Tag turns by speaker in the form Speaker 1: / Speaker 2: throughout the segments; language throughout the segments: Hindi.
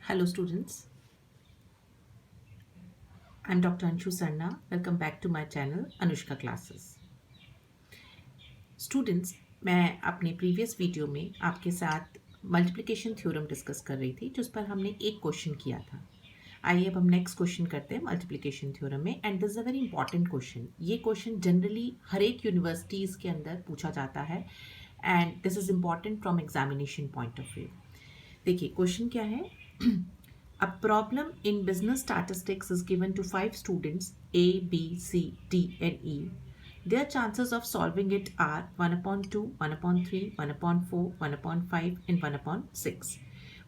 Speaker 1: Hello students, I'm Dr. Anshu Sarna. Welcome back to my channel Anushka Classes. Students, मैं अपने प्रीवियस वीडियो में आपके साथ मल्टीप्लिकेशन थ्योरम डिस्कस कर रही थी जिस पर हमने एक क्वेश्चन किया था। आइए अब हम नेक्स्ट क्वेश्चन करते हैं मल्टीप्लिकेशन थ्योरम में and this is a very important question. ये क्वेश्चन जनरली हर एक यूनिवर्सिटीज़ के अंदर पूछा जाता है and this is important from examination point of view. देखिए क्वेश्चन क्या है। A problem in business statistics is given to 5 students A, B, C, D and E. Their chances of solving it are 1 upon 2, 1 upon 3, 1 upon 4, 1 upon 5 and 1 upon 6.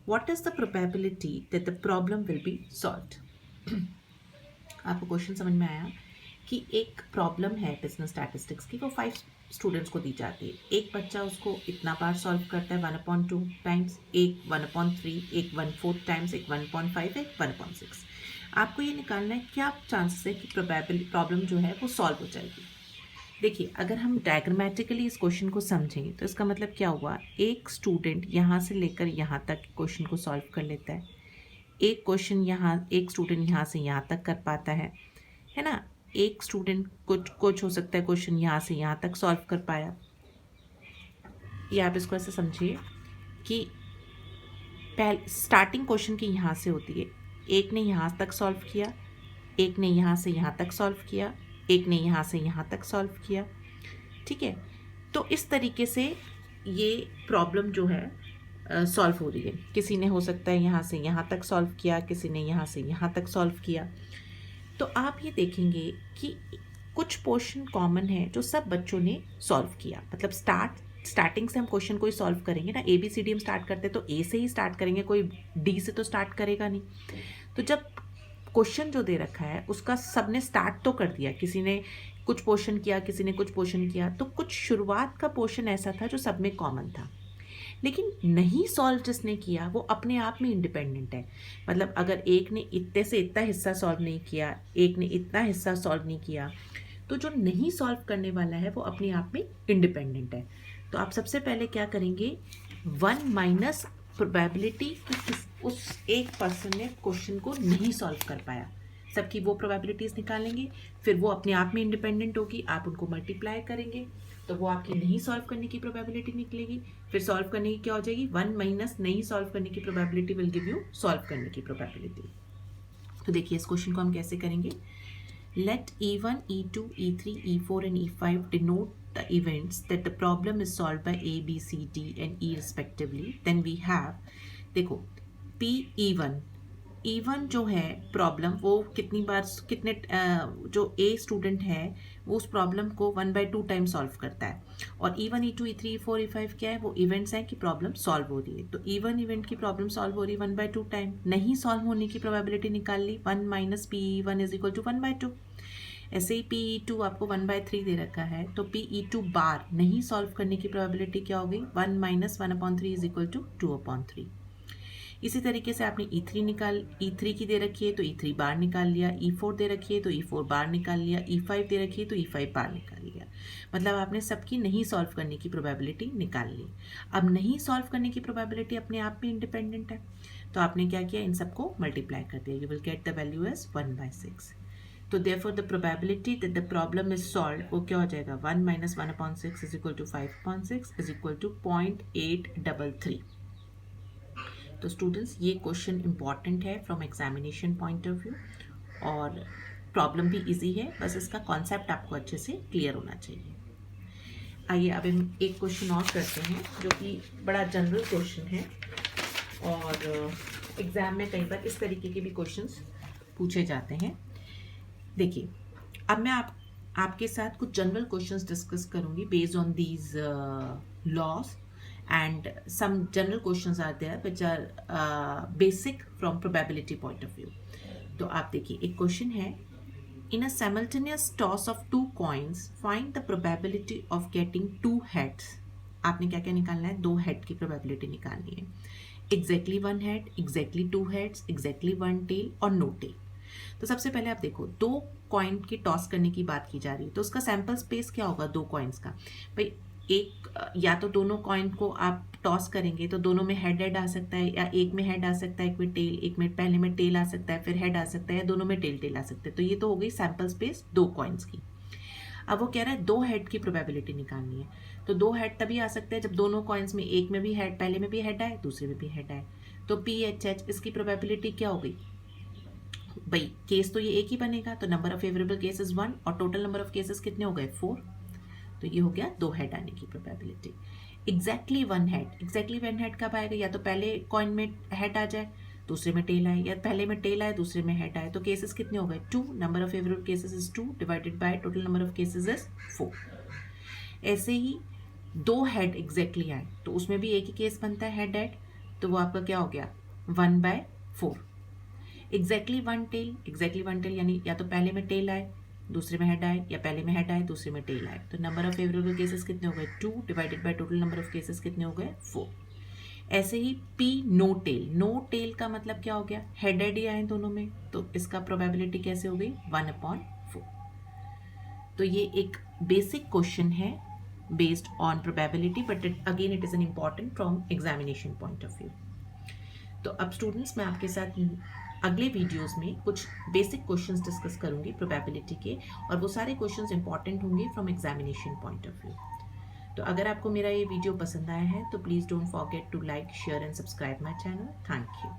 Speaker 1: What is the probability that the problem will be solved? आपको क्वेश्चन समझ में आया कि एक प्रॉब्लम है बिजनेस स्टैटिस्टिक्स की, वो 5 स्टूडेंट्स को दी जाती है। एक बच्चा उसको इतना बार सॉल्व करता है 1/2 टाइम्स, एक 1/3, एक 1/4 टाइम्स, एक 1/5, एक 1/6। आपको ये निकालना है क्या चांसेस है कि प्रॉब्लम जो है वो सॉल्व हो जाएगी। देखिए अगर हम डायग्रामेटिकली इस क्वेश्चन को समझें तो इसका मतलब क्या हुआ, एक स्टूडेंट यहाँ से लेकर यहाँ तक क्वेश्चन को सॉल्व कर लेता है, एक क्वेश्चन यहाँ एक स्टूडेंट यहाँ से यहाँ तक कर पाता है ना। एक स्टूडेंट कुछ हो सकता है क्वेश्चन यहाँ से यहाँ तक सॉल्व कर पाया। ये आप इसको ऐसे समझिए कि पहले स्टार्टिंग क्वेश्चन की यहाँ से होती है, एक ने यहाँ तक सॉल्व किया, एक ने यहाँ से यहाँ तक सॉल्व किया, एक ने यहाँ से यहाँ तक सॉल्व किया। ठीक है, तो इस तरीके से ये प्रॉब्लम जो है सॉल्व हो रही है। किसी ने हो सकता है यहाँ से यहाँ तक सॉल्व किया, किसी ने यहाँ से यहाँ तक सॉल्व किया। तो आप ये देखेंगे कि कुछ पोर्शन कॉमन है जो सब बच्चों ने सॉल्व किया। मतलब स्टार्टिंग से हम क्वेश्चन कोई सॉल्व करेंगे ना, ABCD हम स्टार्ट करते तो A से ही स्टार्ट करेंगे, कोई D से तो स्टार्ट करेगा नहीं। तो जब क्वेश्चन जो दे रखा है उसका सबने स्टार्ट तो कर दिया, किसी ने कुछ पोर्शन किया, किसी ने कुछ पोर्शन किया, तो कुछ शुरुआत का पोर्शन ऐसा था जो सब में कॉमन था। लेकिन नहीं सॉल्व जिसने किया वो अपने आप में इंडिपेंडेंट है। मतलब अगर एक ने इतने से इतना हिस्सा सॉल्व नहीं किया, एक ने इतना हिस्सा सॉल्व नहीं किया, तो जो नहीं सॉल्व करने वाला है वो अपने आप में इंडिपेंडेंट है। तो आप सबसे पहले क्या करेंगे, 1 माइनस प्रोबेबिलिटी कि उस एक पर्सन ने क्वेश्चन को नहीं सॉल्व कर पाया, सबकी वो प्रोबेबिलिटीज़ निकालेंगे। फिर वो अपने आप में इंडिपेंडेंट होगी, आप उनको मल्टीप्लाई करेंगे तो वो आपकी नहीं सॉल्व करने की प्रोबेबिलिटी निकलेगी। फिर सॉल्व करने की क्या हो जाएगी, 1 माइनस नहीं सॉल्व करने की probability will give you solve करने की प्रोबेबिलिटी। तो देखिए इस क्वेश्चन को हम कैसे करेंगे। Let E1, E2, E3, E4 and E5 denote the events that the problem is solved by A, B, C, D and E respectively. Then we have, देखो E1 जो है प्रॉब्लम वो कितने जो A स्टूडेंट है वो उस प्रॉब्लम को 1/2 टाइम सॉल्व करता है। और E1, E2, E3, E4, E5 क्या है, वो इवेंट्स हैं कि प्रॉब्लम सॉल्व हो रही है। तो E1 इवेंट की प्रॉब्लम सॉल्व हो रही है 1/2 टाइम, नहीं सॉल्व होने की प्रोबेबिलिटी निकाल ली, 1 minus PE1 is equal to 1/2। ऐसे ही PE2 आपको 1/3 दे रखा है, तो PE2 बार नहीं सॉल्व करने की प्रोबेबिलिटी क्या हो गई, 1 माइनस 1/3 इज इक्वल टू 2/3। इसी तरीके से आपने E3 की दे रखी है तो E3 बार निकाल लिया, E4 दे रखी है तो E4 बार निकाल लिया, E5 दे रखी है तो E5 बार निकाल लिया। मतलब आपने सबकी नहीं सॉल्व करने की प्रोबेबिलिटी निकाल ली। अब नहीं सॉल्व करने की प्रोबेबिलिटी अपने आप में इंडिपेंडेंट है, तो आपने क्या किया, इन सबको मल्टीप्लाई कर दिया। You will get the value as 1/6। तो therefore the probability that the problem is solved वो क्या हो जाएगा, 1 minus 1/6 is equal to 5/6 is equal to 0.833। तो स्टूडेंट्स ये क्वेश्चन इंपॉर्टेंट है from examination point of view और प्रॉब्लम भी इजी है, बस इसका कॉन्सेप्ट आपको अच्छे से क्लियर होना चाहिए। आइए अब हम एक क्वेश्चन और करते हैं जो कि बड़ा जनरल क्वेश्चन है और एग्ज़ाम में कई बार इस तरीके के भी क्वेश्चंस पूछे जाते हैं। देखिए अब मैं आपके साथ कुछ जनरल क्वेश्चंस डिस्कस करूंगी based on these laws and some general questions are there which are basic from probability point of view. तो आप देखिए एक क्वेश्चन है, in a simultaneous toss of 2 coins find the probability of getting 2 heads। आपने क्या क्या निकालना है, 2 हेड की प्रोबेबिलिटी निकालनी है। Exactly 1 head, exactly 2 heads, exactly 1 tail और नो टेल। तो सबसे पहले आप देखो 2 कॉइन की टॉस करने की बात की जा रही है, तो उसका सैंपल स्पेस क्या होगा 2 कॉइन्स का। भाई एक या तो दोनों कॉइन को आप टॉस करेंगे तो दोनों में हेड आ सकता है, या एक में हेड आ सकता है, एक में टेल, एक में पहले में टेल आ सकता है, फिर हेड आ सकता है, या दोनों में टेल आ सकते हैं। तो ये तो हो गई सैंपल स्पेस 2 कॉइन्स की। अब वो कह रहा है 2 हेड की प्रोबेबिलिटी निकालनी है। तो 2 हेड तभी आ सकते हैं जब दोनों कॉइन्स में एक में भी हेड, पहले में भी हेड आए, दूसरे में भी हेड आए। तो PHH इसकी प्रोबेबिलिटी क्या हो गई भाई, केस तो ये एक ही बनेगा, तो नंबर ऑफ फेवरेबल केसेस 1 और टोटल नंबर ऑफ केसेस कितने हो गए 4। तो ये हो गया 2 हेड आने की probability. Exactly 1 head, exactly 1 head कब आएगा, या तो पहले कॉइन में हेड आ जाए, दूसरे में टेल आए, या पहले में टेल आए, दूसरे में हेड आए। तो केसेस कितने हो गए 2, number of favourable cases is 2 divided by total number of cases is 4। ऐसे ही 2 हेड एग्जैक्टली आए तो उसमें भी एक ही केस बनता है हेड हेड, तो वो आपका क्या हो गया 1/4। एग्जैक्टली 1 टेल यानी या तो पहले में टेल आए, दूसरे में हेड आए, या पहले में हेड आए, दूसरे में टेल आए। तो नंबर ऑफ फेवरेबल केसेस कितने हो गए 2 divided by total number of cases कितने हो गए 4। ऐसे ही P no tail, no tail का मतलब क्या हो गया, हेड हेड ही आए दोनों में, तो इसका प्रोबेबिलिटी कैसे हो गई 1/4। तो ये एक बेसिक क्वेश्चन है based on probability, but again it is an important from examination point of view. तो अब स्टूडेंट्स मैं आपके साथ अगले वीडियोस में कुछ बेसिक क्वेश्चंस डिस्कस करूंगी प्रोबेबिलिटी के, और वो सारे क्वेश्चंस इंपॉर्टेंट होंगे from examination point of view. तो अगर आपको मेरा ये वीडियो पसंद आया है तो please don't forget to like, share and subscribe my channel. Thank you.